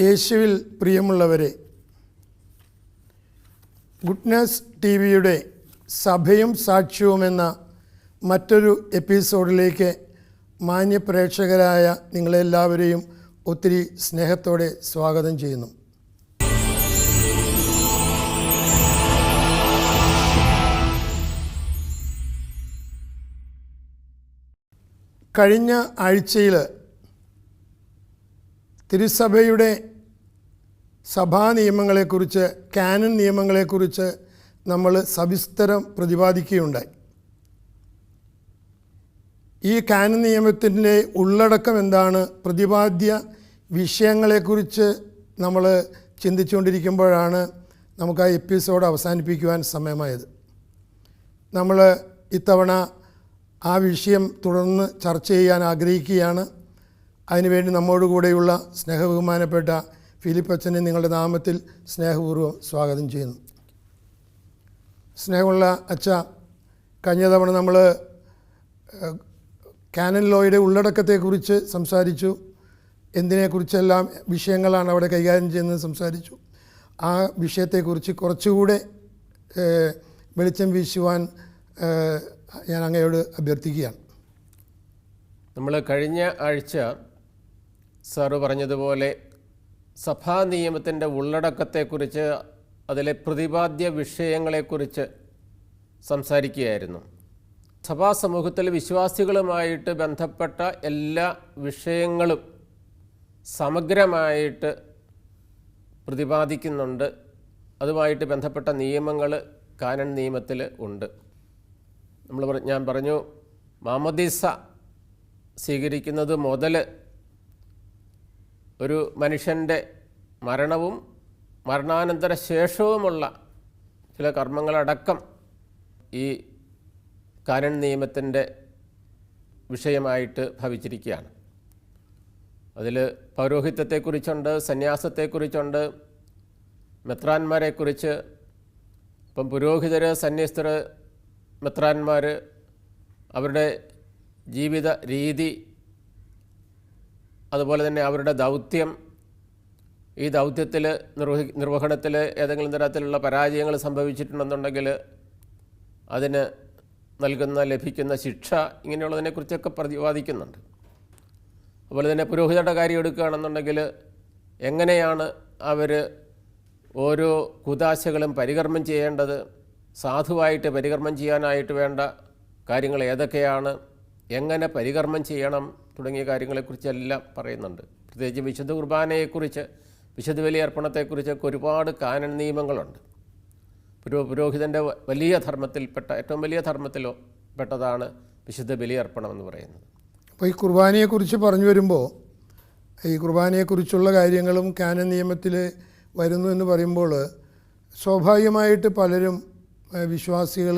യേശുവിൽ പ്രിയമുള്ളവരെ, goodness T വിയുടെ സഭയും സാക്ഷ്യവും എന്ന മറ്റൊരു എപ്പിസോഡിലേക്ക് മാന്യപ്രേക്ഷകരായ നിങ്ങളെല്ലാവരെയും ഒത്തിരി സ്നേഹത്തോടെ സ്വാഗതം ചെയ്യുന്നു. കഴിഞ്ഞ ആഴ്ചയിൽ തിരുസഭയുടെ സഭാ നിയമങ്ങളെക്കുറിച്ച്, കാനൻ നിയമങ്ങളെക്കുറിച്ച് നമ്മൾ സവിസ്തരം പ്രതിപാദിക്കുകയുണ്ടായി. ഈ കാനൻ നിയമത്തിൻ്റെ ഉള്ളടക്കം എന്താണ്, പ്രതിപാദ്യ വിഷയങ്ങളെക്കുറിച്ച് നമ്മൾ ചിന്തിച്ചുകൊണ്ടിരിക്കുമ്പോഴാണ് നമുക്ക് ആ എപ്പിസോഡ് അവസാനിപ്പിക്കുവാൻ സമയമായത്. നമ്മൾ ഇത്തവണ ആ വിഷയം തുടർന്ന് ചർച്ച ചെയ്യാൻ ആഗ്രഹിക്കുകയാണ്. അതിനുവേണ്ടി നമ്മോടുകൂടെയുള്ള സ്നേഹബഹുമാനപ്പെട്ട ഫിലിപ്പച്ചനെ നിങ്ങളുടെ നാമത്തിൽ സ്നേഹപൂർവ്വം സ്വാഗതം ചെയ്യുന്നു. സ്നേഹമുള്ള അച്ഛ, കഴിഞ്ഞ തവണ നമ്മൾ കാനൻ ലോയുടെ ഉള്ളടക്കത്തെക്കുറിച്ച് സംസാരിച്ചു. എന്തിനെക്കുറിച്ചെല്ലാം വിഷയങ്ങളാണ് അവിടെ കൈകാര്യം ചെയ്യുന്നത് സംസാരിച്ചു. ആ വിഷയത്തെക്കുറിച്ച് കുറച്ചുകൂടെ വെളിച്ചം വീശുവാൻ ഞാൻ അങ്ങയോട് അഭ്യർത്ഥിക്കുകയാണ്. നമ്മൾ കഴിഞ്ഞ ആഴ്ച സാറ് പറഞ്ഞതുപോലെ സഭാ നിയമത്തിൻ്റെ ഉള്ളടക്കത്തെക്കുറിച്ച്, അതിലെ പ്രതിപാദ്യ വിഷയങ്ങളെക്കുറിച്ച് സംസാരിക്കുകയായിരുന്നു. സഭാ സമൂഹത്തിൽ വിശ്വാസികളുമായിട്ട് ബന്ധപ്പെട്ട എല്ലാ വിഷയങ്ങളും സമഗ്രമായിട്ട് പ്രതിപാദിക്കുന്നുണ്ട്. അതുമായിട്ട് ബന്ധപ്പെട്ട നിയമങ്ങൾ കാനൻ നിയമത്തിൽ ഉണ്ട്. ഞാൻ പറഞ്ഞു, മാമോദീസ സ്വീകരിക്കുന്നത് മുതൽ ഒരു മനുഷ്യൻ്റെ മരണവും മരണാനന്തര ശേഷവുമുള്ള ചില കർമ്മങ്ങളടക്കം ഈ കാനൻ നിയമത്തിൻ്റെ വിഷയമായിട്ട് ഭവിച്ചിരിക്കുകയാണ്. അതിൽ പൗരോഹിത്യത്തെക്കുറിച്ചുണ്ട്, സന്യാസത്തെക്കുറിച്ചുണ്ട്, മെത്രാന്മാരെക്കുറിച്ച്. ഇപ്പം പുരോഹിതർ, സന്യസ്തർ, മെത്രാന്മാർ, അവരുടെ ജീവിത രീതി, അതുപോലെ തന്നെ അവരുടെ ദൗത്യം, ഈ ദൗത്യത്തിൽ നിർവഹണത്തിൽ ഏതെങ്കിലും തരത്തിലുള്ള പരാജയങ്ങൾ സംഭവിച്ചിട്ടുണ്ടെന്നുണ്ടെങ്കിൽ അതിന് ലഭിക്കുന്ന ശിക്ഷ, ഇങ്ങനെയുള്ളതിനെക്കുറിച്ചൊക്കെ പ്രതിപാദിക്കുന്നുണ്ട്. അതുപോലെ തന്നെ പുരോഹിതരുടെ കാര്യം എടുക്കുകയാണെന്നുണ്ടെങ്കിൽ എങ്ങനെയാണ് അവർ ഓരോ കുദാശകളും പരികർമ്മം ചെയ്യേണ്ടത്, സാധുവായിട്ട് പരികർമ്മം ചെയ്യാനായിട്ട് വേണ്ട കാര്യങ്ങൾ ഏതൊക്കെയാണ്, എങ്ങനെ പരികർമ്മം ചെയ്യണം തുടങ്ങിയ കാര്യങ്ങളെക്കുറിച്ചെല്ലാം പറയുന്നുണ്ട്. പ്രത്യേകിച്ച് വിശുദ്ധ കുർബാനയെക്കുറിച്ച്, വിശുദ്ധ ബലി അർപ്പണത്തെക്കുറിച്ചൊക്കെ ഒരുപാട് കാനൻ നിയമങ്ങളുണ്ട്. പുരോഹിതൻ്റെ വലിയ ധർമ്മത്തിൽപ്പെട്ട, ഏറ്റവും വലിയ ധർമ്മത്തിൽ പെട്ടതാണ് വിശുദ്ധ ബലി അർപ്പണം എന്ന് പറയുന്നത്. അപ്പോൾ ഈ കുർബാനയെക്കുറിച്ച് പറഞ്ഞു വരുമ്പോൾ, ഈ കുർബാനയെക്കുറിച്ചുള്ള കാര്യങ്ങളും കാനൻ നിയമത്തിൽ വരുന്നു എന്ന് പറയുമ്പോൾ സ്വാഭാവികമായിട്ട് പലരും വിശ്വാസികൾ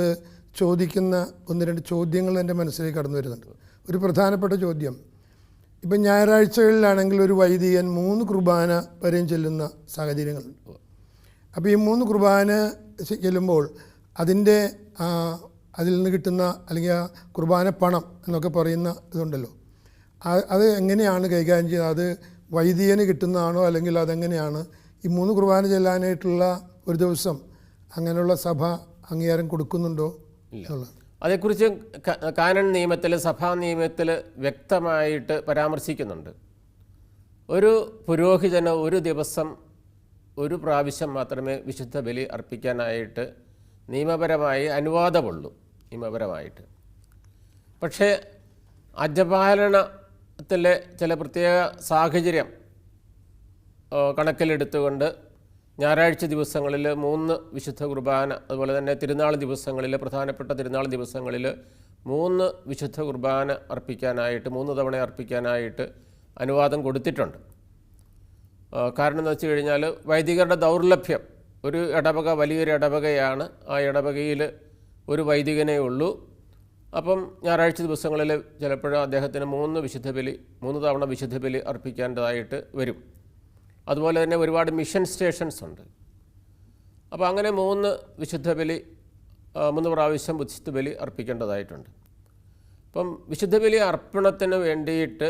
ചോദിക്കുന്ന ഒന്ന് രണ്ട് ചോദ്യങ്ങൾ എൻ്റെ മനസ്സിലേക്ക് കടന്നു വരുന്നുണ്ട്. ഒരു പ്രധാനപ്പെട്ട ചോദ്യം, ഇപ്പം ഞായറാഴ്ചകളിലാണെങ്കിൽ ഒരു വൈദികൻ 3 കുർബാന വരെയും ചെല്ലുന്ന സാഹചര്യങ്ങളുണ്ട്. അപ്പോൾ ഈ 3 കുർബാന ചെല്ലുമ്പോൾ അതിൽ നിന്ന് കിട്ടുന്ന, അല്ലെങ്കിൽ ആ കുർബാന പണം എന്നൊക്കെ പറയുന്ന ഇതുണ്ടല്ലോ, അത് എങ്ങനെയാണ് കൈകാര്യം ചെയ്യുന്നത്? അത് വൈദികന് കിട്ടുന്നതാണോ, അല്ലെങ്കിൽ അതെങ്ങനെയാണ്? ഈ 3 കുർബാന ചെല്ലാനായിട്ടുള്ള ഒരു ദിവസം അങ്ങനെയുള്ള സഭ അംഗീകാരം കൊടുക്കുന്നുണ്ടോ എന്നുള്ളത് അതേക്കുറിച്ച് കാനൻ നിയമത്തിൽ, സഭാ നിയമത്തിൽ വ്യക്തമായിട്ട് പരാമർശിക്കുന്നുണ്ട്. ഒരു പുരോഹിതന് ഒരു ദിവസം ഒരു പ്രാവശ്യം മാത്രമേ വിശുദ്ധ ബലി അർപ്പിക്കാനായിട്ട് നിയമപരമായി അനുവാദമുള്ളൂ, നിയമപരമായിട്ട്. പക്ഷേ അജപാലനത്തിലെ ചില പ്രത്യേക സാഹചര്യം കണക്കിലെടുത്തുകൊണ്ട് ഞായറാഴ്ച ദിവസങ്ങളിൽ 3 വിശുദ്ധ കുർബാന, അതുപോലെ തന്നെ തിരുനാൾ ദിവസങ്ങളിൽ, പ്രധാനപ്പെട്ട തിരുനാൾ ദിവസങ്ങളിൽ 3 വിശുദ്ധ കുർബാന അർപ്പിക്കാനായിട്ട്, 3 തവണ അർപ്പിക്കാനായിട്ട് അനുവാദം കൊടുത്തിട്ടുണ്ട്. കാരണം എന്ന് വെച്ച് കഴിഞ്ഞാൽ വൈദികരുടെ ദൗർലഭ്യം. ഒരു ഇടവക വലിയൊരു ഇടവകയാണ്, ആ ഇടവകയിൽ ഒരു വൈദികനേ ഉള്ളൂ. അപ്പം ഞായറാഴ്ച ദിവസങ്ങളിൽ ചിലപ്പോഴും അദ്ദേഹത്തിന് 3 തവണ വിശുദ്ധ ബലി അർപ്പിക്കേണ്ടതായിട്ട് വരും. അതുപോലെ തന്നെ ഒരുപാട് മിഷൻ സ്റ്റേഷൻസ് ഉണ്ട്. അപ്പോൾ അങ്ങനെ 3 വിശുദ്ധ ബലി, 3 പ്രാവശ്യം വിശുദ്ധ ബലി അർപ്പിക്കേണ്ടതായിട്ടുണ്ട്. അപ്പം വിശുദ്ധ ബലി അർപ്പണത്തിന് വേണ്ടിയിട്ട്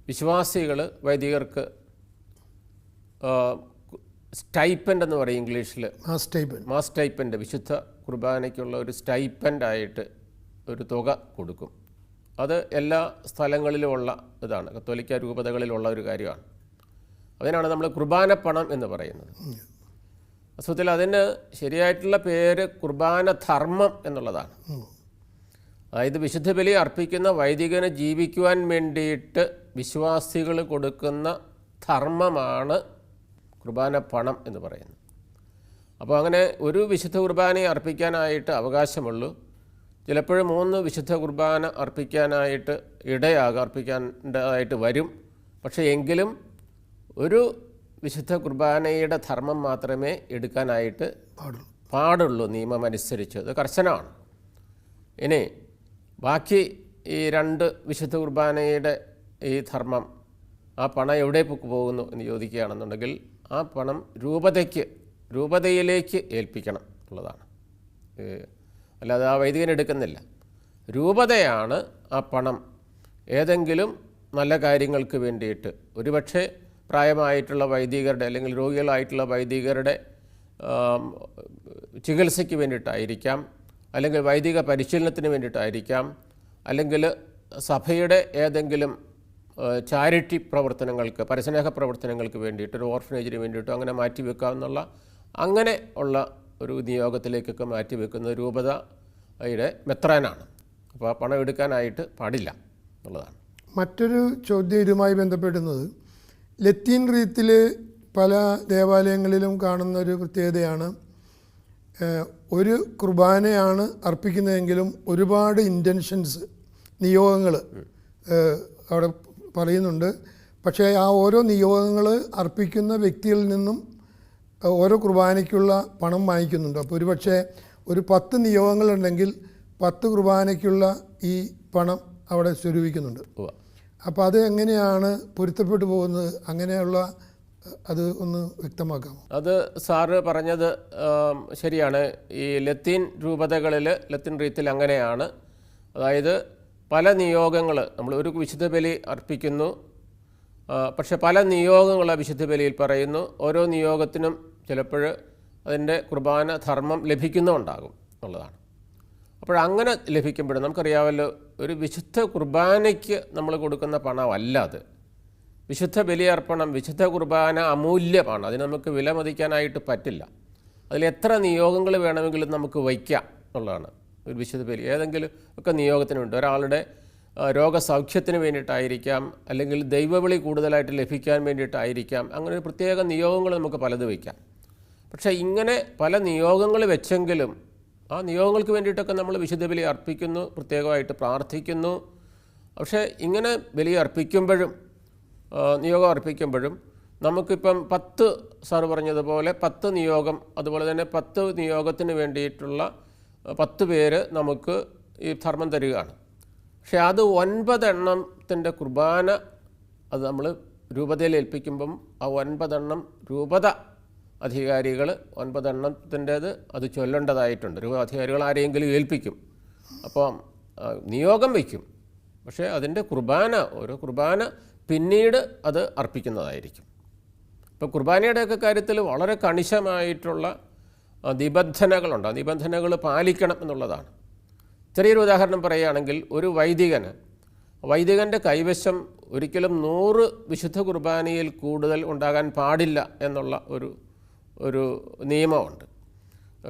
വിശ്വാസികൾ വൈദികർക്ക് സ്റ്റൈപ്പൻഡ് എന്ന് പറയും ഇംഗ്ലീഷിൽ, ആ സ്റ്റൈപ്പൻ മാസ് സ്റ്റൈപ്പൻഡ്, വിശുദ്ധ കുർബാനയ്ക്കുള്ള ഒരു സ്റ്റൈപ്പൻഡായിട്ട് ഒരു തുക കൊടുക്കും. അത് എല്ലാ സ്ഥലങ്ങളിലുമുള്ള ഇതാണ്, കത്തോലിക്ക രൂപതകളിലുള്ള ഒരു കാര്യമാണ്. അതിനാണ് നമ്മൾ കുർബാന പണം എന്ന് പറയുന്നത്. വാസ്തവത്തിൽ അതിന് ശരിയായിട്ടുള്ള പേര് കുർബാന ധർമ്മം എന്നുള്ളതാണ്. അതായത് വിശുദ്ധ ബലി അർപ്പിക്കുന്ന വൈദികന് ജീവിക്കുവാൻ വേണ്ടിയിട്ട് വിശ്വാസികൾ കൊടുക്കുന്ന ധർമ്മമാണ് കുർബാന പണം എന്ന് പറയുന്നത്. അപ്പോൾ അങ്ങനെ ഒരു വിശുദ്ധ കുർബാനയെ അർപ്പിക്കാനായിട്ട് അവകാശമുള്ളൂ. ചിലപ്പോഴും 3 വിശുദ്ധ കുർബാന അർപ്പിക്കാനായിട്ട് അർപ്പിക്കേണ്ടതായിട്ട് വരും. പക്ഷേ എങ്കിലും ഒരു വിശുദ്ധ കുർബാനയുടെ ധർമ്മം മാത്രമേ എടുക്കാനായിട്ട് പാടുള്ളൂ നിയമമനുസരിച്ച്. അത് കർശനമാണ്. ഇനി ബാക്കി ഈ 2 വിശുദ്ധ കുർബാനയുടെ ഈ ധർമ്മം, ആ പണം എവിടെ പോകുന്നു എന്ന് ചോദിക്കുകയാണെന്നുണ്ടെങ്കിൽ ആ പണം രൂപതയിലേക്ക് ഏൽപ്പിക്കണം എന്നുള്ളതാണ്. അല്ലാതെ ആ വൈദികൻ എടുക്കുന്നില്ല. രൂപതയാണ് ആ പണം ഏതെങ്കിലും നല്ല കാര്യങ്ങൾക്ക് വേണ്ടിയിട്ട്, ഒരുപക്ഷെ പ്രായമായിട്ടുള്ള വൈദികരുടെ അല്ലെങ്കിൽ രോഗികളായിട്ടുള്ള വൈദികരുടെ ചികിത്സയ്ക്ക് വേണ്ടിയിട്ടായിരിക്കാം, അല്ലെങ്കിൽ വൈദിക പരിശീലനത്തിന് വേണ്ടിയിട്ടായിരിക്കാം, അല്ലെങ്കിൽ സഭയുടെ ഏതെങ്കിലും ചാരിറ്റി പ്രവർത്തനങ്ങൾക്ക്, പരസ്നേഹ പ്രവർത്തനങ്ങൾക്ക് വേണ്ടിയിട്ട്, ഒരു ഓർഫനേജിന് വേണ്ടിയിട്ടോ അങ്ങനെ മാറ്റിവെക്കാമെന്നുള്ള അങ്ങനെ ഉള്ള ഒരു നിയോഗത്തിലേക്കൊക്കെ മാറ്റിവെക്കുന്ന രൂപതയുടെ മെത്രാനാണ്. അപ്പോൾ ആ പണം എടുക്കാനായിട്ട് പാടില്ല എന്നുള്ളതാണ്. മറ്റൊരു ചോദ്യം ഇതുമായി ബന്ധപ്പെടുന്നത്, ലത്തീൻ റീത്തിൽ പല ദേവാലയങ്ങളിലും കാണുന്ന ഒരു പ്രത്യേകതയാണ്, ഒരു കുർബാനയാണ് അർപ്പിക്കുന്നതെങ്കിലും ഒരുപാട് ഇൻറ്റൻഷൻസ്, നിയോഗങ്ങൾ അവിടെ പറയുന്നുണ്ട്. പക്ഷേ ആ ഓരോ നിയോഗങ്ങൾ അർപ്പിക്കുന്ന വ്യക്തികളിൽ നിന്നും ഓരോ കുർബാനയ്ക്കുള്ള പണം വാങ്ങിക്കുന്നുണ്ട്. അപ്പോൾ ഒരുപക്ഷെ ഒരു 10 നിയോഗങ്ങളുണ്ടെങ്കിൽ 10 കുർബാനയ്ക്കുള്ള ഈ പണം അവിടെ സ്വരൂപിക്കുന്നുണ്ട്. അപ്പോൾ അത് എങ്ങനെയാണ് പൊരുത്തപ്പെട്ടു പോകുന്നത്? അങ്ങനെയുള്ള അത് ഒന്ന് വ്യക്തമാക്കാമോ? അത് സാറ് പറഞ്ഞത് ശരിയാണ്. ഈ ലത്തീൻ രൂപതകളിൽ, ലത്തീൻ റീത്തിൽ അങ്ങനെയാണ്. അതായത് പല നിയോഗങ്ങൾ, നമ്മൾ ഒരു വിശുദ്ധ ബലി അർപ്പിക്കുന്നു, പക്ഷെ പല നിയോഗങ്ങൾ വിശുദ്ധ ബലിയിൽ പറയുന്നു. ഓരോ നിയോഗത്തിനും ചിലപ്പോൾ അതിൻ്റെ കുർബാന ധർമ്മം ലഭിക്കുന്നുണ്ടാകും എന്നുള്ളതാണ്. അപ്പോഴങ്ങനെ ലഭിക്കുമ്പോഴും നമുക്കറിയാമല്ലോ, ഒരു വിശുദ്ധ കുർബാനയ്ക്ക് നമ്മൾ കൊടുക്കുന്ന പണമല്ല അത്. വിശുദ്ധ ബലിയർപ്പണം, വിശുദ്ധ കുർബാന അമൂല്യമാണ്. അതിന് നമുക്ക് വിലമതിക്കാനായിട്ട് പറ്റില്ല. അതിൽ എത്ര നിയോഗങ്ങൾ വേണമെങ്കിലും നമുക്ക് വയ്ക്കാം എന്നുള്ളതാണ് ഒരു വിശുദ്ധ ബലി. ഏതെങ്കിലും ഒക്കെ നിയോഗത്തിന് വേണ്ടി, ഒരാളുടെ രോഗസൗഖ്യത്തിന് വേണ്ടിയിട്ടായിരിക്കാം, അല്ലെങ്കിൽ ദൈവവിളി കൂടുതലായിട്ട് ലഭിക്കാൻ വേണ്ടിയിട്ടായിരിക്കാം, അങ്ങനെ ഒരു പ്രത്യേക നിയോഗങ്ങൾ നമുക്ക് പലത് വയ്ക്കാം. പക്ഷേ ഇങ്ങനെ പല നിയോഗങ്ങൾ വെച്ചെങ്കിലും ആ നിയോഗങ്ങൾക്ക് വേണ്ടിയിട്ടൊക്കെ നമ്മൾ വിശുദ്ധ ബലി അർപ്പിക്കുന്നു, പ്രത്യേകമായിട്ട് പ്രാർത്ഥിക്കുന്നു. പക്ഷേ ഇങ്ങനെ ബലി അർപ്പിക്കുമ്പോഴും നിയോഗം അർപ്പിക്കുമ്പോഴും നമുക്കിപ്പം 10 സാറ് പറഞ്ഞതുപോലെ 10 നിയോഗം, അതുപോലെ തന്നെ 10 നിയോഗത്തിന് വേണ്ടിയിട്ടുള്ള 10 പേര് നമുക്ക് ഈ ധർമ്മം തരികയാണ്. പക്ഷേ അത് 9 എണ്ണത്തിൻ്റെ കുർബാന അത് നമ്മൾ രൂപതയിൽ ഏൽപ്പിക്കുമ്പം ആ 9 എണ്ണം രൂപത അധികാരികൾ 9 എണ്ണത്തിൻ്റേത് അത് ചൊല്ലേണ്ടതായിട്ടുണ്ട്. രൂപ അധികാരികൾ ആരെയെങ്കിലും ഏൽപ്പിക്കും. അപ്പം നിയോഗം വയ്ക്കും, പക്ഷേ അതിൻ്റെ കുർബാന, ഓരോ കുർബാന പിന്നീട് അത് അർപ്പിക്കുന്നതായിരിക്കും. ഇപ്പം കുർബാനയുടെയൊക്കെ കാര്യത്തിൽ വളരെ കണിശമായിട്ടുള്ള നിബന്ധനകളുണ്ട്. ആ നിബന്ധനകൾ പാലിക്കണം എന്നുള്ളതാണ്. ചെറിയൊരു ഉദാഹരണം പറയുകയാണെങ്കിൽ, ഒരു വൈദികൻ്റെ കൈവശം ഒരിക്കലും 100 വിശുദ്ധ കുർബാനയിൽ കൂടുതൽ ഉണ്ടാകാൻ പാടില്ല എന്നുള്ള ഒരു നിയമമുണ്ട്.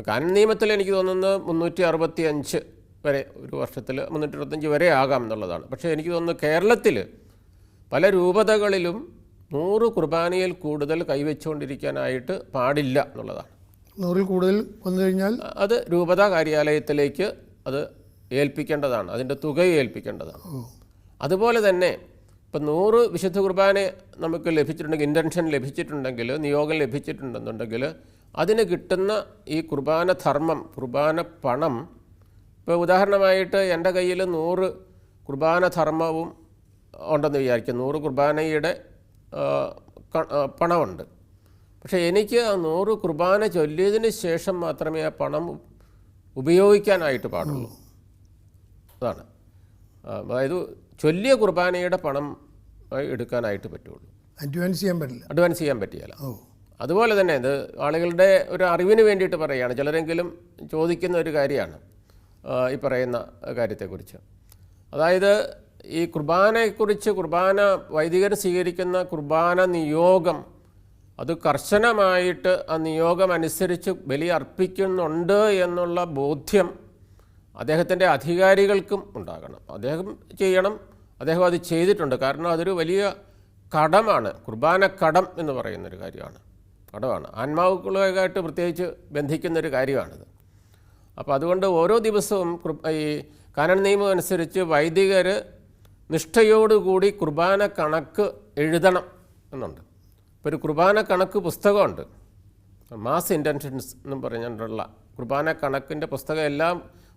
കാനൻ നിയമത്തിൽ എനിക്ക് തോന്നുന്നത് 365 വരെ, ഒരു വർഷത്തിൽ 325 വരെ ആകാം എന്നുള്ളതാണ്. പക്ഷേ എനിക്ക് തോന്നുന്നു കേരളത്തിൽ പല രൂപതകളിലും 100 കുർബാനയിൽ കൂടുതൽ കൈവച്ചുകൊണ്ടിരിക്കാനായിട്ട് പാടില്ല എന്നുള്ളതാണ്. 100-ൽ കൂടുതൽ വന്നു കഴിഞ്ഞാൽ അത് രൂപത കാര്യാലയത്തിലേക്ക് അത് ഏൽപ്പിക്കേണ്ടതാണ്, അതിൻ്റെ തുക ഏൽപ്പിക്കേണ്ടതാണ്. അതുപോലെ തന്നെ ഇപ്പം 100 വിശുദ്ധ കുർബാന നമുക്ക് ലഭിച്ചിട്ടുണ്ടെങ്കിൽ, ഇൻറ്റൻഷൻ ലഭിച്ചിട്ടുണ്ടെങ്കിൽ, നിയോഗം ലഭിച്ചിട്ടുണ്ടെന്നുണ്ടെങ്കിൽ അതിന് കിട്ടുന്ന ഈ കുർബാന ധർമ്മം, കുർബാന പണം, ഇപ്പോൾ ഉദാഹരണമായിട്ട് എൻ്റെ കയ്യിൽ 100 കുർബാന ധർമ്മവും ഉണ്ടെന്ന് വിചാരിക്കും, 100 കുർബാനയുടെ പണമുണ്ട്. പക്ഷേ എനിക്ക് ആ 100 കുർബാന ചൊല്ലിയതിന് ശേഷം മാത്രമേ ആ പണം ഉപയോഗിക്കാനായിട്ട് പാടുള്ളൂ. അതാണ്, അതായത് ചൊല്ലിയ കുർബാനയുടെ പണം എടുക്കാനായിട്ട് പറ്റുള്ളൂ. അഡ്വാൻസ് ചെയ്യാൻ പറ്റില്ല. അഡ്വാൻസ് ചെയ്യാൻ പറ്റിയല്ല. ഓ, അതുപോലെ തന്നെ ഇത് ആളുകളുടെ ഒരു അറിവിന് വേണ്ടിയിട്ട് പറയുകയാണ്. ചിലരെങ്കിലും ചോദിക്കുന്ന ഒരു കാര്യമാണ് ഈ പറയുന്ന കാര്യത്തെക്കുറിച്ച്. അതായത് ഈ കുർബാനയെക്കുറിച്ച്, കുർബാന വൈദികർ സ്വീകരിക്കുന്ന കുർബാന നിയോഗം, അത് കർശനമായിട്ട് ആ നിയോഗം അനുസരിച്ച് ബലി അർപ്പിക്കുന്നുണ്ട് എന്നുള്ള ബോധ്യം അദ്ദേഹത്തിൻ്റെ അധികാരികൾക്കും ഉണ്ടാകണം. അദ്ദേഹം ചെയ്യണം, അദ്ദേഹം അത് ചെയ്തിട്ടുണ്ട്. കാരണം അതൊരു വലിയ കടമാണ്, കുർബാന കടം എന്ന് പറയുന്നൊരു കാര്യമാണ്, കടമാണ്. ആത്മാവുകളുമായിട്ട് പ്രത്യേകിച്ച് ബന്ധിക്കുന്നൊരു കാര്യമാണിത്. അപ്പോൾ അതുകൊണ്ട് ഓരോ ദിവസവും ഈ കാനൻ നിയമം അനുസരിച്ച് വൈദികർ നിഷ്ഠയോടുകൂടി കുർബാന കണക്ക് എഴുതണം എന്നുണ്ട്. ഇപ്പോൾ ഒരു കുർബാന കണക്ക് പുസ്തകമുണ്ട്, മാസ് ഇൻറ്റൻഷൻസ് എന്നും പറഞ്ഞിട്ടുള്ള കുർബാന കണക്കിൻ്റെ പുസ്തകം എല്ലാം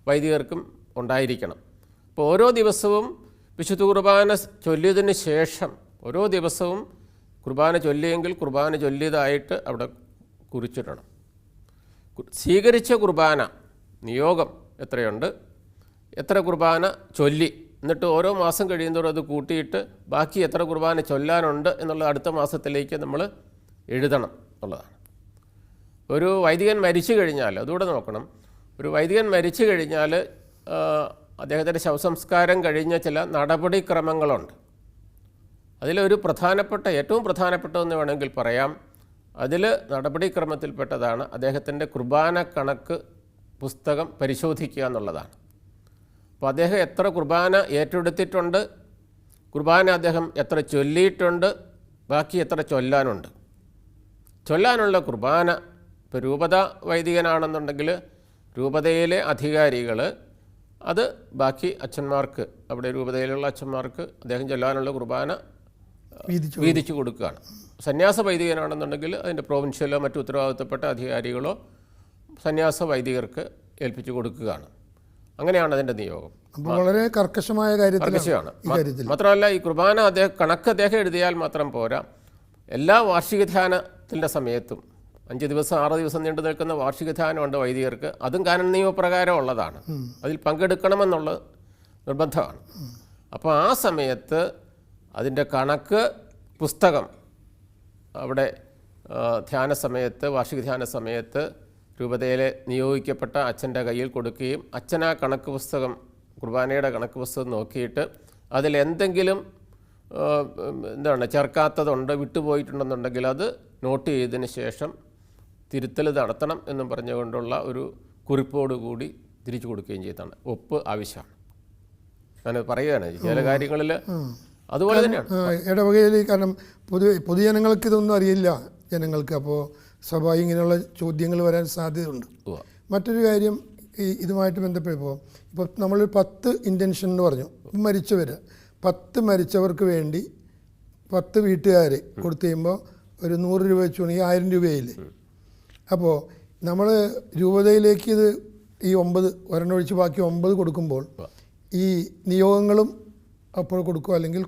വൈദികർക്കും ഉണ്ടായിരിക്കണം. അപ്പോൾ ഓരോ ദിവസവും വിശുദ്ധ കുർബാന ചൊല്ലിയതിന് ശേഷം ഓരോ ദിവസവും കുർബാന ചൊല്ലിയെങ്കിൽ കുർബാന ചൊല്ലിയതായിട്ട് അവിടെ കുറിച്ചിടണം. സ്വീകരിച്ച കുർബാന നിയോഗം എത്രയുണ്ട്, എത്ര കുർബാന ചൊല്ലി, എന്നിട്ട് ഓരോ മാസം കഴിയുന്നതോടെ അത് കൂട്ടിയിട്ട് ബാക്കി എത്ര കുർബാന ചൊല്ലാനുണ്ട് എന്നുള്ള അടുത്ത മാസത്തിലേക്ക് നമ്മൾ എഴുതണം എന്നുള്ളതാണ്. ഒരു വൈദികൻ മരിച്ചു കഴിഞ്ഞാൽ അതുകൂടെ നോക്കണം. ഒരു വൈദികൻ മരിച്ചു കഴിഞ്ഞാൽ അദ്ദേഹത്തിൻ്റെ ശവസംസ്കാരം കഴിഞ്ഞ ചില നടപടിക്രമങ്ങളുണ്ട്. അതിലൊരു പ്രധാനപ്പെട്ട, ഏറ്റവും പ്രധാനപ്പെട്ടതെന്ന് വേണമെങ്കിൽ പറയാം, അതിൽ നടപടിക്രമത്തിൽപ്പെട്ടതാണ് അദ്ദേഹത്തിൻ്റെ കുർബാന കണക്ക് പുസ്തകം പരിശോധിക്കുക എന്നുള്ളതാണ്. അപ്പോൾ അദ്ദേഹം എത്ര കുർബാന ഏറ്റെടുത്തിട്ടുണ്ട്, കുർബാന അദ്ദേഹം എത്ര ചൊല്ലിയിട്ടുണ്ട്, ബാക്കി എത്ര ചൊല്ലാനുണ്ട്. ചൊല്ലാനുള്ള കുർബാന, ഇപ്പോൾ രൂപത വൈദികനാണെന്നുണ്ടെങ്കിൽ രൂപതയിലെ അധികാരികൾ അത് ബാക്കി അച്ഛന്മാർക്ക്, അവിടെ രൂപതയിലുള്ള അച്ഛന്മാർക്ക് അദ്ദേഹം ചൊല്ലാനുള്ള കുർബാന വീതിച്ചു കൊടുക്കുകയാണ്. സന്യാസ വൈദികനാണെന്നുണ്ടെങ്കിൽ അതിൻ്റെ പ്രൊവിൻഷ്യലോ മറ്റു ഉത്തരവാദിത്തപ്പെട്ട അധികാരികളോ സന്യാസ വൈദികർക്ക് ഏൽപ്പിച്ചു കൊടുക്കുകയാണ്. അങ്ങനെയാണ് അതിൻ്റെ നിയോഗം. വളരെ കർക്കശമായ കർക്കശമാണ്. മാത്രമല്ല ഈ കുർബാന കണക്ക് അദ്ദേഹം എഴുതിയാൽ മാത്രം പോരാ, എല്ലാ വാർഷിക ധ്യാനത്തിൻ്റെ സമയത്തും 5 ദിവസം 6 ദിവസം നീണ്ടു നിൽക്കുന്ന വാർഷിക ധ്യാനമുണ്ട് വൈദികർക്ക്, അതും കാനൻ നിയമപ്രകാരം ഉള്ളതാണ്. അതിൽ പങ്കെടുക്കണമെന്നുള്ളത് നിർബന്ധമാണ്. അപ്പോൾ ആ സമയത്ത് അതിൻ്റെ കണക്ക് പുസ്തകം അവിടെ ധ്യാന സമയത്ത്, വാർഷിക ധ്യാന സമയത്ത് രൂപതയിലെ നിയോഗിക്കപ്പെട്ട അച്ഛൻ്റെ കയ്യിൽ കൊടുക്കുകയും അച്ഛൻ ആ കണക്ക് പുസ്തകം, കുർബാനയുടെ കണക്ക് പുസ്തകം നോക്കിയിട്ട് അതിലെന്തെങ്കിലും ചേർക്കാത്തതുണ്ട്, വിട്ടുപോയിട്ടുണ്ടെന്നുണ്ടെങ്കിൽ അത് നോട്ട് ചെയ്തതിന് ശേഷം തിരുത്തൽ നടത്തണം എന്നും പറഞ്ഞുകൊണ്ടുള്ള ഒരു കുറിപ്പോടുകൂടി തിരിച്ചു കൊടുക്കുകയും ചെയ്താണ്. ഒപ്പ് ആവശ്യമാണ്. ഞാനത് പറയുകയാണ്. ചില കാര്യങ്ങളിൽ അതുപോലെ തന്നെയാണ് ഇടവകയിൽ. കാരണം പൊതുജനങ്ങൾക്ക് ഇതൊന്നും അറിയില്ല ജനങ്ങൾക്ക്. അപ്പോൾ സ്വാഭാവികം ഇങ്ങനെയുള്ള ചോദ്യങ്ങൾ വരാൻ സാധ്യതയുണ്ട്. മറ്റൊരു കാര്യം, ഇതുമായിട്ട് ബന്ധപ്പെടുമ്പോൾ ഇപ്പോൾ നമ്മൾ 10 ഇൻറ്റൻഷൻ എന്ന് പറഞ്ഞു, മരിച്ചവർ 10 മരിച്ചവർക്ക് വേണ്ടി 10 വീട്ടുകാർ കൊടുത്തു കഴിയുമ്പോൾ ഒരു 100 രൂപ വെച്ചുകൊണ്ടെങ്കിൽ 1000 രൂപയില്ലേ. അപ്പോൾ നമ്മൾ രൂപതയിലേക്ക് ഇത് ഈ 9 ഒരെണ്ണം ഒഴിച്ച് ബാക്കി 9 കൊടുക്കുമ്പോൾ ഈ നിയോഗങ്ങളും അപ്പോൾ കൊടുക്കുക, അല്ലെങ്കിൽ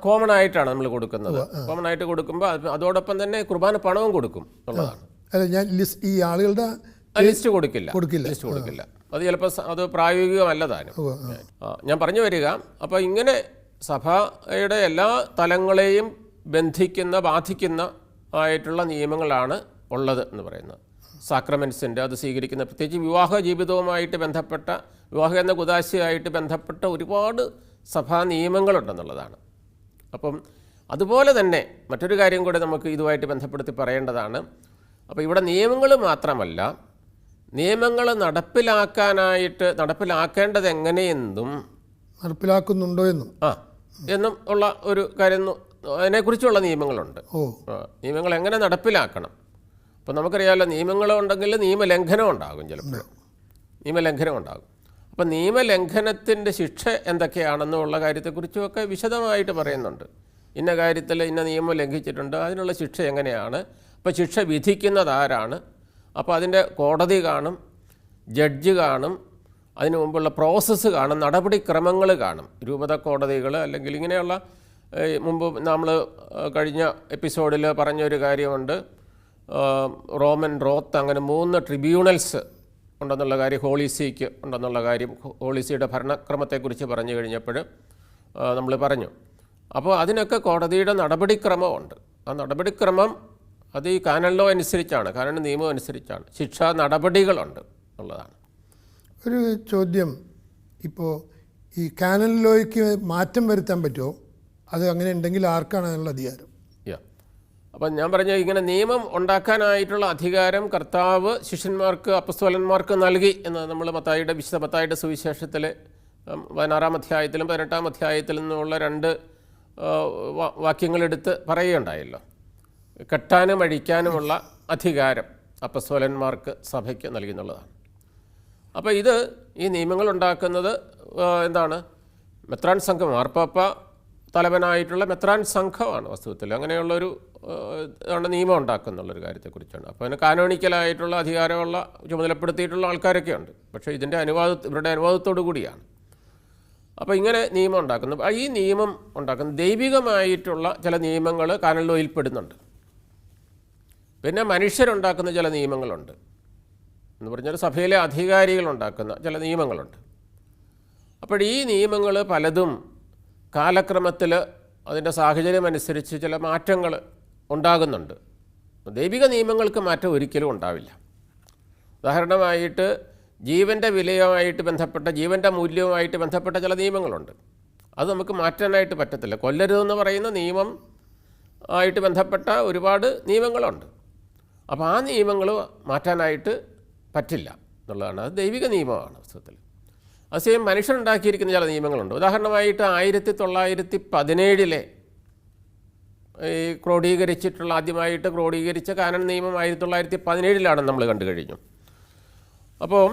കോമൺ ആയിട്ടാണ് നമ്മൾ കൊടുക്കുന്നത്. കോമൺ ആയിട്ട് കൊടുക്കുമ്പോൾ അതോടൊപ്പം തന്നെ കുർബാന പണവും കൊടുക്കും എന്നുള്ളതാണ്. അല്ല, ഞാൻ ഈ ആളുകളുടെ ലിസ്റ്റ് കൊടുക്കില്ല. അത് ചിലപ്പോൾ അത് പ്രായോഗികമല്ല താനും. ഞാൻ പറഞ്ഞു വരിക, അപ്പോൾ ഇങ്ങനെ സഭയുടെ എല്ലാ തലങ്ങളെയും ബാധിക്കുന്ന ആയിട്ടുള്ള നിയമങ്ങളാണ് ഉള്ളത് എന്ന് പറയുന്നത്. സാക്രമെൻസിൻ്റെ അത് സ്വീകരിക്കുന്ന, പ്രത്യേകിച്ച് വിവാഹ ജീവിതവുമായിട്ട് ബന്ധപ്പെട്ട, വിവാഹം എന്ന കുദാശയായിട്ട് ബന്ധപ്പെട്ട ഒരുപാട് സഭാ നിയമങ്ങളുണ്ടെന്നുള്ളതാണ്. അപ്പം അതുപോലെ തന്നെ മറ്റൊരു കാര്യം കൂടെ നമുക്ക് ഇതുമായിട്ട് ബന്ധപ്പെടുത്തി പറയേണ്ടതാണ്. അപ്പോൾ ഇവിടെ നിയമങ്ങൾ മാത്രമല്ല, നിയമങ്ങൾ നടപ്പിലാക്കേണ്ടത് എങ്ങനെയെന്നും നടപ്പിലാക്കുന്നുണ്ടോ എന്നും ഉള്ള ഒരു കാര്യം, അതിനെക്കുറിച്ചുള്ള നിയമങ്ങളുണ്ട്. നിയമങ്ങൾ എങ്ങനെ നടപ്പിലാക്കണം. അപ്പോൾ നമുക്കറിയാമല്ലോ, നിയമങ്ങളുണ്ടെങ്കിൽ നിയമലംഘനം ഉണ്ടാകും, ചിലപ്പോൾ നിയമലംഘനം ഉണ്ടാകും. അപ്പം നിയമലംഘനത്തിൻ്റെ ശിക്ഷ എന്തൊക്കെയാണെന്നുള്ള കാര്യത്തെക്കുറിച്ചുമൊക്കെ വിശദമായിട്ട് പറയുന്നുണ്ട്. ഇന്ന കാര്യത്തിൽ ഇന്ന നിയമം ലംഘിച്ചിട്ടുണ്ട്, അതിനുള്ള ശിക്ഷ എങ്ങനെയാണ്, അപ്പോൾ ശിക്ഷ വിധിക്കുന്നത് ആരാണ്, അപ്പോൾ അതിൻ്റെ കോടതി കാണും, ജഡ്ജ് കാണും, അതിനു മുമ്പുള്ള പ്രോസസ്സ് കാണും, നടപടിക്രമങ്ങൾ കാണും. രൂപത കോടതികൾ അല്ലെങ്കിൽ ഇങ്ങനെയുള്ള, മുമ്പ് നമ്മൾ കഴിഞ്ഞ എപ്പിസോഡിൽ പറഞ്ഞൊരു കാര്യമുണ്ട്, റോമൻ റോത്ത്, അങ്ങനെ 3 ട്രിബ്യൂണൽസ് ഉണ്ടെന്നുള്ള കാര്യം, ഹോളി സീക്ക് ഉണ്ടെന്നുള്ള കാര്യം, ഹോളി സീയുടെ ഭരണക്രമത്തെക്കുറിച്ച് പറഞ്ഞു കഴിഞ്ഞപ്പോൾ നമ്മൾ പറഞ്ഞു. അപ്പോൾ അതിനൊക്കെ കോടതിയുടെ നടപടിക്രമമുണ്ട്. ആ നടപടിക്രമം അത് ഈ കാനൻ ലോ അനുസരിച്ചാണ്, കാനൻ നിയമം അനുസരിച്ചാണ്, ശിക്ഷാ നടപടികളുണ്ട് എന്നുള്ളതാണ്. ഒരു ചോദ്യം, ഇപ്പോൾ ഈ കാനൻ ലോയ്ക്ക് മാറ്റം വരുത്താൻ പറ്റുമോ? അത് അങ്ങനെ ഉണ്ടെങ്കിൽ ആർക്കാണ് അതിനുള്ള അധികാരം? അപ്പം ഞാൻ പറഞ്ഞ ഇങ്ങനെ നിയമം ഉണ്ടാക്കാനായിട്ടുള്ള അധികാരം കർത്താവ് ശിഷ്യന്മാർക്ക് അപ്പസ്തോലന്മാർക്ക് നൽകി എന്ന് നമ്മൾ വിശുദ്ധ മത്തായിയുടെ സുവിശേഷത്തിൽ 16-ാം അധ്യായത്തിലും 18-ാം അധ്യായത്തിലും നിന്നുള്ള 2 വാക്യങ്ങളെടുത്ത് പറയുകയുണ്ടായല്ലോ. കെട്ടാനും അഴിക്കാനുമുള്ള അധികാരം അപ്പസ്തോലന്മാർക്ക് സഭയ്ക്ക് നൽകി എന്നുള്ളതാണ്. അപ്പോൾ ഈ നിയമങ്ങൾ ഉണ്ടാക്കുന്നത് എന്താണ്? മെത്രാൻ സംഘം, മാർപ്പാപ്പ തലവനായിട്ടുള്ള മെത്രാൻ സംഘമാണ് വസ്തുത്തിൽ അങ്ങനെയുള്ളൊരു നിയമം ഉണ്ടാക്കുന്നുള്ളൊരു കാര്യത്തെക്കുറിച്ചാണ്. അപ്പോൾ അതിന് കാനോണിക്കലായിട്ടുള്ള അധികാരമുള്ള ചുമതലപ്പെടുത്തിയിട്ടുള്ള ആൾക്കാരൊക്കെ ഉണ്ട്. പക്ഷേ ഇവരുടെ അനുവാദത്തോടു കൂടിയാണ്. അപ്പോൾ ഇങ്ങനെ നിയമം ഉണ്ടാക്കുന്നു. ഈ നിയമം ഉണ്ടാക്കുന്ന ദൈവികമായിട്ടുള്ള ചില നിയമങ്ങൾ കാനൻ ലോയിൽ പെടുന്നുണ്ട്. പിന്നെ മനുഷ്യരുണ്ടാക്കുന്ന ചില നിയമങ്ങളുണ്ട്. എന്ന് പറഞ്ഞാൽ സഭയിലെ അധികാരികളുണ്ടാക്കുന്ന ചില നിയമങ്ങളുണ്ട്. അപ്പോൾ ഈ നിയമങ്ങൾ പലതും കാലക്രമത്തിൽ അതിൻ്റെ സാഹചര്യം അനുസരിച്ച് ചില മാറ്റങ്ങൾ ഉണ്ടാകുന്നുണ്ട്. ദൈവിക നിയമങ്ങൾക്ക് മാറ്റം ഒരിക്കലും ഉണ്ടാവില്ല. ഉദാഹരണമായിട്ട് ജീവൻ്റെ വിലയുമായിട്ട് ബന്ധപ്പെട്ട, ജീവൻ്റെ മൂല്യവുമായിട്ട് ബന്ധപ്പെട്ട ചില നിയമങ്ങളുണ്ട്. അത് നമുക്ക് മാറ്റാനായിട്ട് പറ്റത്തില്ല. കൊല്ലരുതെന്ന് പറയുന്ന നിയമം ആയിട്ട് ബന്ധപ്പെട്ട ഒരുപാട് നിയമങ്ങളുണ്ട്. അപ്പോൾ ആ നിയമങ്ങൾ മാറ്റാനായിട്ട് പറ്റില്ല എന്നുള്ളതാണ്. അത് ദൈവിക നിയമമാണ് വസ്തുത്തിൽ. അതേസമയം മനുഷ്യരുണ്ടാക്കിയിരിക്കുന്ന ചില നിയമങ്ങളുണ്ട്. ഉദാഹരണമായിട്ട് 1917 ഈ ആദ്യമായിട്ട് ക്രോഡീകരിച്ച കാനൻ നിയമം 1917 നമ്മൾ കണ്ടു കഴിഞ്ഞു. അപ്പോൾ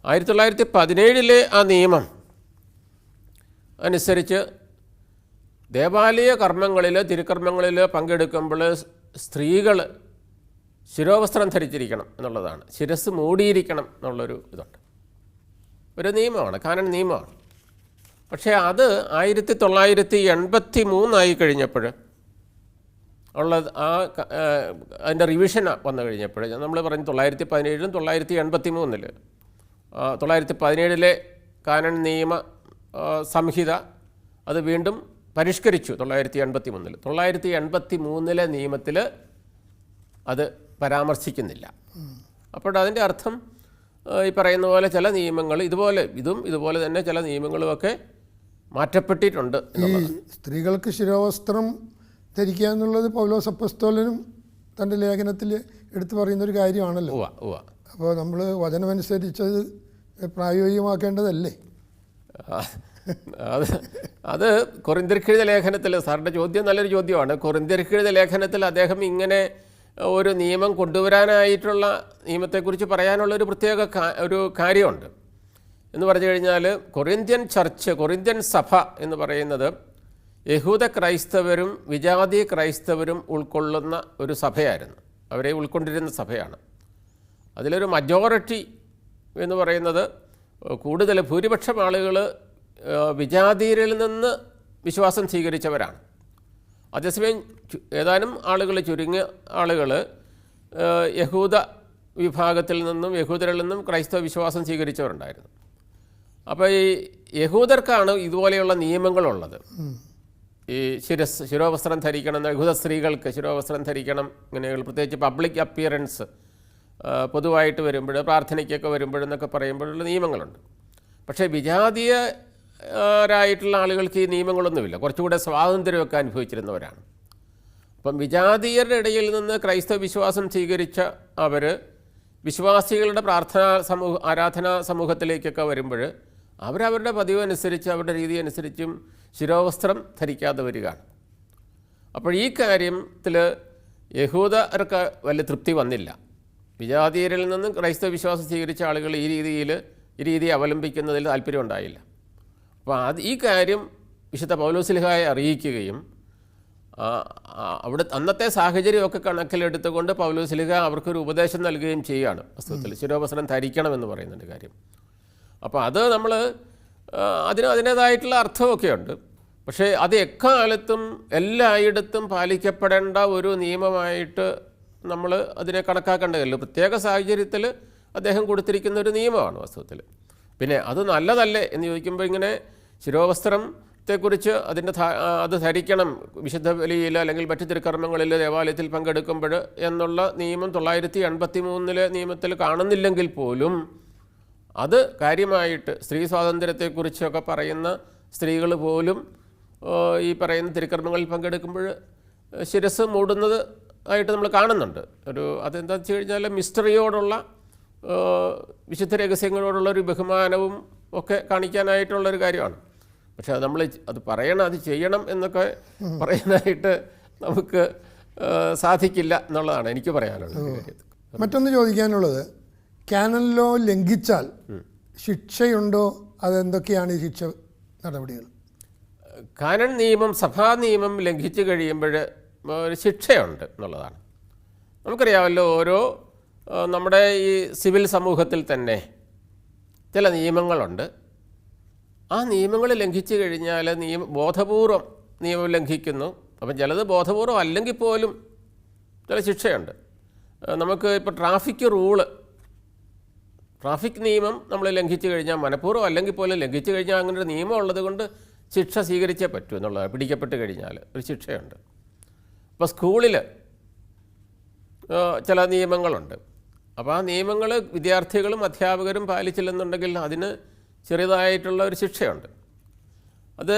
1917 ആ നിയമം അനുസരിച്ച് ദേവാലയ കർമ്മങ്ങളിൽ, തിരുക്കർമ്മങ്ങളിൽ പങ്കെടുക്കുമ്പോൾ സ്ത്രീകൾ ശിരോവസ്ത്രം ധരിച്ചിരിക്കണം എന്നുള്ളതാണ്. ശിരസ് മൂടിയിരിക്കണം എന്നുള്ളൊരു ഇതുണ്ട്. ഒരു നിയമമാണ്, കാനൻ നിയമമാണ്. പക്ഷേ അത് 1983 കഴിഞ്ഞപ്പോൾ ഉള്ളത് അതിൻ്റെ റിവിഷൻ വന്നു കഴിഞ്ഞപ്പോൾ നമ്മൾ പറഞ്ഞു 1917 1983 1917 കാനൻ നിയമ സംഹിത അത് വീണ്ടും പരിഷ്കരിച്ചു 1983. 1983 നിയമത്തിൽ അത് പരാമർശിക്കുന്നില്ല. അപ്പോൾ അതിൻ്റെ അർത്ഥം ഈ പറയുന്ന പോലെ ചില നിയമങ്ങൾ ഇതുപോലെ തന്നെ ചില നിയമങ്ങളുമൊക്കെ മാറ്റപ്പെട്ടിട്ടുണ്ട്. ഈ സ്ത്രീകൾക്ക് ശിരോവസ്ത്രം ധരിക്കുക എന്നുള്ളത് പൗലോസ് അപ്പോസ്തലനും തൻ്റെ ലേഖനത്തിൽ എടുത്തു പറയുന്നൊരു കാര്യമാണല്ലോ. അപ്പോൾ നമ്മൾ വചനമനുസരിച്ചത് പ്രായോഗികമാക്കേണ്ടതല്ലേ? അത് കൊരിന്ത്യർക്കെഴുതിയ ലേഖനത്തിൽ, സാറിൻ്റെ ചോദ്യം നല്ലൊരു ചോദ്യമാണ്. കൊരിന്ത്യർക്കെഴുതിയ ലേഖനത്തിൽ അദ്ദേഹം ഇങ്ങനെ ഒരു നിയമം കൊണ്ടുവരാനായിട്ടുള്ള നിയമത്തെക്കുറിച്ച് പറയാനുള്ളൊരു പ്രത്യേക ഒരു കാര്യമുണ്ട്. എന്ന് പറഞ്ഞു കഴിഞ്ഞാൽ കൊറിന്ത്യൻ സഭ എന്ന് പറയുന്നത് യഹൂദ ക്രൈസ്തവരും വിജാതി ക്രൈസ്തവരും ഉൾക്കൊള്ളുന്ന ഒരു സഭയായിരുന്നു. അവരെ ഉൾക്കൊണ്ടിരുന്ന സഭയാണ്. അതിലൊരു മജോറിറ്റി എന്ന് പറയുന്നത് കൂടുതൽ ഭൂരിപക്ഷം ആളുകൾ വിജാതിയരിൽ നിന്ന് വിശ്വാസം സ്വീകരിച്ചവരാണ്. അതേസമയം ഏതാനും ആളുകൾ, ചുരുങ്ങിയ ആളുകൾ യഹൂദ വിഭാഗത്തിൽ നിന്നും യഹൂദരിൽ നിന്നും ക്രൈസ്തവ വിശ്വാസം സ്വീകരിച്ചവരുണ്ടായിരുന്നു. അപ്പോൾ ഈ യഹൂദർക്കാണ് ഇതുപോലെയുള്ള നിയമങ്ങളുള്ളത്. ഈ ശിരോവസ്ത്രം ധരിക്കണം, യഹൂദ സ്ത്രീകൾക്ക് ശിരോവസ്ത്രം ധരിക്കണം, ഇങ്ങനെയുള്ള പ്രത്യേകിച്ച് പബ്ലിക് അപ്പിയറൻസ് പൊതുവായിട്ട് വരുമ്പോൾ, പ്രാർത്ഥനയ്ക്കൊക്കെ വരുമ്പോഴെന്നൊക്കെ പറയുമ്പോഴുള്ള നിയമങ്ങളുണ്ട്. പക്ഷേ വിജാതീയരായിട്ടുള്ള ആളുകൾക്ക് ഈ നിയമങ്ങളൊന്നുമില്ല. കുറച്ചുകൂടെ സ്വാതന്ത്ര്യമൊക്കെ അനുഭവിച്ചിരുന്നവരാണ്. അപ്പം വിജാതീയരുടെ ഇടയിൽ നിന്ന് ക്രൈസ്തവ വിശ്വാസം സ്വീകരിച്ച അവർ വിശ്വാസികളുടെ ആരാധനാ സമൂഹത്തിലേക്കൊക്കെ വരുമ്പോൾ അവരവരുടെ പതിവ് അനുസരിച്ച്, അവരുടെ രീതി അനുസരിച്ചും ശിരോവസ്ത്രം ധരിക്കാതെ വരികയാണ്. അപ്പോൾ ഈ കാര്യത്തിൽ യഹൂദർക്ക് വലിയ തൃപ്തി വന്നില്ല. വിജാതീയരിൽ നിന്നും ക്രൈസ്തവ വിശ്വാസം സ്വീകരിച്ച ആളുകൾ ഈ രീതി അവലംബിക്കുന്നതിൽ താല്പര്യം ഉണ്ടായില്ല. അപ്പോൾ ഈ കാര്യം വിശുദ്ധ പൗലോസ്ലീഹായെ അറിയിക്കുകയും അന്നത്തെ സാഹചര്യമൊക്കെ കണക്കിലെടുത്തുകൊണ്ട് പൗലോസ്ലീഹ അവർക്കൊരു ഉപദേശം നൽകുകയും ചെയ്യുകയാണ്. വസ്തുത്തിൽ ശിരോവസ്ത്രം ധരിക്കണമെന്ന് പറയുന്നതിൻ്റെ കാര്യം. അപ്പോൾ അത് നമ്മൾ അതിനേതായിട്ടുള്ള അർത്ഥമൊക്കെ ഉണ്ട്. പക്ഷേ അത് എക്കാലത്തും എല്ലായിടത്തും പാലിക്കപ്പെടേണ്ട ഒരു നിയമമായിട്ട് നമ്മൾ അതിനെ കണക്കാക്കേണ്ടതല്ലോ. പ്രത്യേക സാഹചര്യത്തിൽ അദ്ദേഹം കൊടുത്തിരിക്കുന്ന ഒരു നിയമമാണ് വസ്തുത്തിൽ. പിന്നെ അത് നല്ലതല്ലേ എന്ന് ചോദിക്കുമ്പോൾ, ഇങ്ങനെ ശിരോവസ്ത്രം ത്തെക്കുറിച്ച് അത് ധരിക്കണം വിശുദ്ധ ബലിയിൽ അല്ലെങ്കിൽ മറ്റ് തിരുക്കർമ്മങ്ങളിൽ ദേവാലയത്തിൽ പങ്കെടുക്കുമ്പോൾ എന്നുള്ള നിയമം 983 നിയമത്തിൽ കാണുന്നില്ലെങ്കിൽ പോലും അത് കാര്യമായിട്ട് സ്ത്രീ സ്വാതന്ത്ര്യത്തെക്കുറിച്ചൊക്കെ പറയുന്ന സ്ത്രീകൾ പോലും ഈ പറയുന്ന തിരുക്കർമ്മങ്ങളിൽ പങ്കെടുക്കുമ്പോൾ ശിരസ് മൂടുന്നത് ആയിട്ട് നമ്മൾ കാണുന്നുണ്ട്. അതെന്താണെന്ന് വെച്ച് കഴിഞ്ഞാൽ മിസ്റ്ററിയോടുള്ള വിശുദ്ധ രഹസ്യങ്ങളോടുള്ളൊരു ബഹുമാനവും ഒക്കെ കാണിക്കാനായിട്ടുള്ളൊരു കാര്യമാണ്. പക്ഷെ നമ്മൾ അത് പറയണം, അത് ചെയ്യണം എന്നൊക്കെ പറയാനായിട്ട് നമുക്ക് സാധിക്കില്ല എന്നുള്ളതാണ് എനിക്ക് പറയാനുള്ളത്. മറ്റൊന്ന് ചോദിക്കാനുള്ളത്, കാനൻ ലോ ലംഘിച്ചാൽ ശിക്ഷയുണ്ടോ? അതെന്തൊക്കെയാണ് ഈ ശിക്ഷ നടപടികൾ? കാനൻ നിയമം, സഭാ നിയമം ലംഘിച്ചു കഴിയുമ്പോൾ ഒരു ശിക്ഷയുണ്ട് എന്നുള്ളതാണ്. നമുക്കറിയാമല്ലോ, നമ്മുടെ ഈ സിവിൽ സമൂഹത്തിൽ തന്നെ ചില നിയമങ്ങളുണ്ട്. ആ നിയമങ്ങൾ ലംഘിച്ചു കഴിഞ്ഞാൽ ബോധപൂർവം നിയമം ലംഘിക്കുന്നു. അപ്പം ചിലത് ബോധപൂർവം അല്ലെങ്കിൽ പോലും ചില ശിക്ഷയുണ്ട്. നമുക്ക് ഇപ്പോൾ ട്രാഫിക് നിയമം നമ്മൾ ലംഘിച്ചു കഴിഞ്ഞാൽ, മനഃപൂർവ്വം അല്ലെങ്കിൽ പോലും ലംഘിച്ചു കഴിഞ്ഞാൽ അങ്ങനെ ഒരു നിയമം ഉള്ളത് കൊണ്ട് ശിക്ഷ സ്വീകരിച്ചേ പറ്റൂ എന്നുള്ളതാണ്. പിടിക്കപ്പെട്ട് കഴിഞ്ഞാൽ ഒരു ശിക്ഷയുണ്ട്. ഇപ്പോൾ സ്കൂളിൽ ചില നിയമങ്ങളുണ്ട്. അപ്പോൾ ആ നിയമങ്ങൾ വിദ്യാർത്ഥികളും അധ്യാപകരും പാലിച്ചില്ലെന്നുണ്ടെങ്കിൽ അതിന് ചെറിയതായിട്ടുള്ള ഒരു ശിക്ഷയുണ്ട്. അത്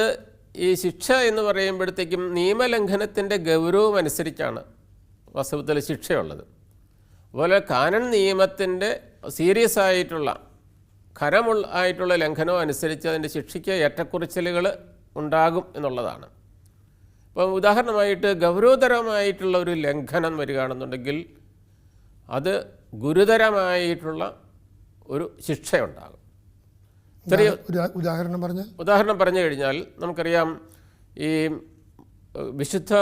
ഈ ശിക്ഷ എന്ന് പറയുമ്പോഴത്തേക്കും നിയമലംഘനത്തിൻ്റെ ഗൗരവം അനുസരിച്ചാണ് വാസ്തവത്തിൽ ശിക്ഷയുള്ളത്. അതുപോലെ കാനൻ നിയമത്തിൻ്റെ സീരിയസ് ആയിട്ടുള്ള ആയിട്ടുള്ള ലംഘനം അനുസരിച്ച് അതിൻ്റെ ശിക്ഷയ്ക്ക് ഏറ്റക്കുറച്ചിലുകൾ ഉണ്ടാകും എന്നുള്ളതാണ്. ഇപ്പം ഉദാഹരണമായിട്ട് ഗൗരവതരമായിട്ടുള്ള ഒരു ലംഘനം വരികയാണെന്നുണ്ടെങ്കിൽ അത് ഗുരുതരമായിട്ടുള്ള ഒരു ശിക്ഷയുണ്ടാകും. ചെറിയ ഉദാഹരണം പറഞ്ഞു കഴിഞ്ഞാൽ നമുക്കറിയാം, ഈ വിശുദ്ധ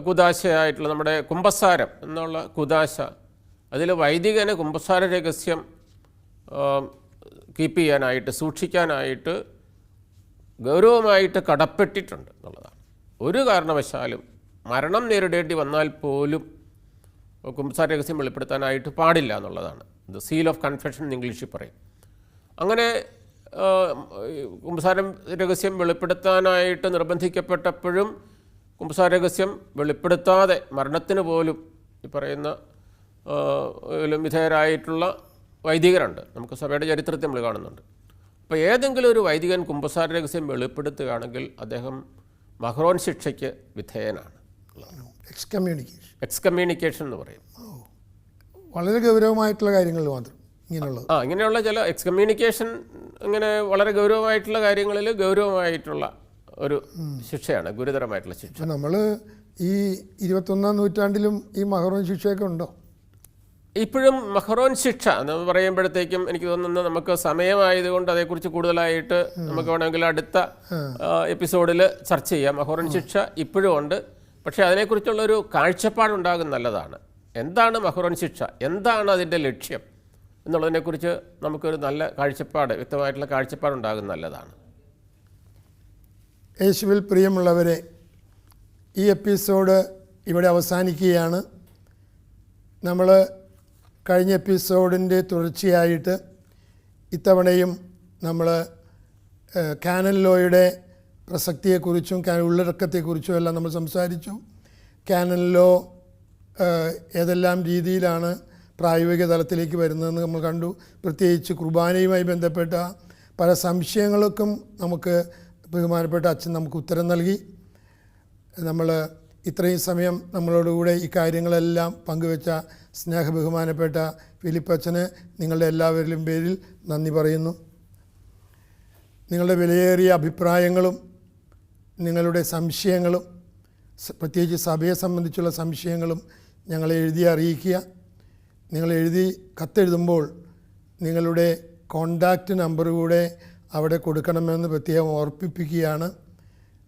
കുദാശയായിട്ടുള്ള നമ്മുടെ കുമ്പസാരം എന്നുള്ള കുദാശ, അതിൽ വൈദികന് കുമ്പസാര രഹസ്യം കീപ്പ് ചെയ്യാനായിട്ട്, സൂക്ഷിക്കാനായിട്ട് ഗൗരവമായിട്ട് കടപ്പെട്ടിട്ടുണ്ട് എന്നുള്ളതാണ്. ഒരു കാരണവശാലും മരണം നേരിടേണ്ടി വന്നാൽ പോലും കുമ്പസാര രഹസ്യം വെളിപ്പെടുത്താനായിട്ട് പാടില്ല എന്നുള്ളതാണ്. ഇത് സീൽ ഓഫ് കൺഫെഷൻ എന്ന് ഇംഗ്ലീഷിൽ പറയും. അങ്ങനെ കുമ്പസാര രഹസ്യം വെളിപ്പെടുത്താനായിട്ട് നിർബന്ധിക്കപ്പെട്ടപ്പോഴും കുമ്പസാര രഹസ്യം വെളിപ്പെടുത്താതെ മരണത്തിന് പോലും ഈ പറയുന്ന വിധേയരായിട്ടുള്ള വൈദികരുണ്ട്. നമുക്ക് സഭയുടെ ചരിത്രത്തിൽ നമ്മൾ കാണുന്നുണ്ട്. അപ്പോൾ ഏതെങ്കിലും ഒരു വൈദികൻ കുമ്പസാര രഹസ്യം വെളിപ്പെടുത്തുകയാണെങ്കിൽ അദ്ദേഹം മഹ്റോൻ ശിക്ഷയ്ക്ക് വിധേയനാണ്. എക്സ്കമ്മ്യൂണിക്കേഷൻ എന്ന് പറയും. വളരെ ഗൗരവമായിട്ടുള്ള കാര്യങ്ങൾ മാത്രം ഇങ്ങനെയുള്ളത്. ഇങ്ങനെയുള്ള ചില എക്സ്കമ്മ്യൂണിക്കേഷൻ, ഇങ്ങനെ വളരെ ഗൗരവമായിട്ടുള്ള കാര്യങ്ങളിൽ ഗൗരവമായിട്ടുള്ള ഒരു ശിക്ഷയാണ്, ഗുരുതരമായിട്ടുള്ള ശിക്ഷ. നമ്മൾ ഈ 21-ാം നൂറ്റാണ്ടിലും ഈ മഹ്റോൻ ശിക്ഷയൊക്കെ ഉണ്ടോ? ഇപ്പോഴും മഹ്റോൻ ശിക്ഷ എന്ന് പറയുമ്പോഴത്തേക്കും എനിക്ക് തോന്നുന്നത് നമുക്ക് സമയമായതുകൊണ്ട് അതേക്കുറിച്ച് കൂടുതലായിട്ട് നമുക്ക് വേണമെങ്കിൽ അടുത്ത എപ്പിസോഡിൽ ചർച്ച ചെയ്യാം. മഹ്റോൻ ശിക്ഷ ഇപ്പോഴും ഉണ്ട്. പക്ഷേ അതിനെക്കുറിച്ചുള്ളൊരു കാഴ്ചപ്പാടുണ്ടാകും നല്ലതാണ്. എന്താണ് മഹ്റോൻ ശിക്ഷ, എന്താണ് അതിൻ്റെ ലക്ഷ്യം എന്നുള്ളതിനെക്കുറിച്ച് നമുക്കൊരു നല്ല കാഴ്ചപ്പാട്, വ്യക്തമായിട്ടുള്ള കാഴ്ചപ്പാടുണ്ടാകും നല്ലതാണ്. യേശുവിൽ പ്രിയമുള്ളവരെ, ഈ എപ്പിസോഡ് ഇവിടെ അവസാനിക്കുകയാണ്. നമ്മൾ കഴിഞ്ഞ എപ്പിസോഡിൻ്റെ തുടർച്ചയായിട്ട് ഇത്തവണയും നമ്മൾ കാനൻ ലോയുടെ പ്രസക്തിയെക്കുറിച്ചും ഉള്ളടക്കത്തെക്കുറിച്ചും എല്ലാം നമ്മൾ സംസാരിച്ചു. കാനൻ ലോ ഏതെല്ലാം രീതിയിലാണ് പ്രായോഗിക തലത്തിലേക്ക് വരുന്നതെന്ന് നമ്മൾ കണ്ടു. പ്രത്യേകിച്ച് കുർബാനയുമായി ബന്ധപ്പെട്ട പല സംശയങ്ങൾക്കും നമുക്ക് ബഹുമാനപ്പെട്ട അച്ഛൻ നമുക്ക് ഉത്തരം നൽകി. നമ്മൾ ഇത്രയും സമയം നമ്മളോടുകൂടെ ഈ കാര്യങ്ങളെല്ലാം പങ്കുവെച്ച സ്നേഹബഹുമാനപ്പെട്ട ഫിലിപ്പച്ചന് നിങ്ങളുടെ എല്ലാവരിലും പേരിൽ നന്ദി പറയുന്നു. നിങ്ങളുടെ വിലയേറിയ അഭിപ്രായങ്ങളും നിങ്ങളുടെ സംശയങ്ങളും, പ്രത്യേകിച്ച് സഭയെ സംബന്ധിച്ചുള്ള സംശയങ്ങളും ഞങ്ങളെ എഴുതി അറിയിക്കുക. നിങ്ങൾ കത്തെഴുതുമ്പോൾ നിങ്ങളുടെ കോണ്ടാക്റ്റ് നമ്പർ കൂടെ അവിടെ കൊടുക്കണമെന്ന് പ്രത്യേകം ഓർമ്മിപ്പിക്കുകയാണ്.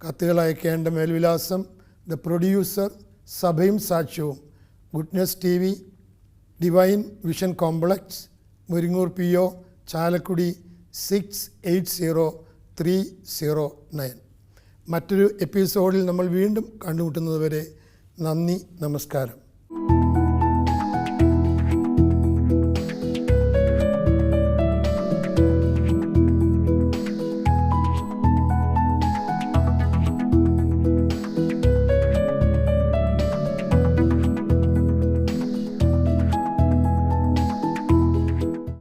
കത്തുകൾ അയക്കേണ്ട മേൽവിലാസം: ദ പ്രൊഡ്യൂസർ, സഭയും സാക്ഷ്യവും, goodness TV, divine vision complex, Muringoor PO, Chalakudy 680309. മറ്റൊരു എപ്പിസോഡിൽ നമ്മൾ വീണ്ടും കണ്ടുമുട്ടുന്നതുവരെ നന്ദി, നമസ്കാരം.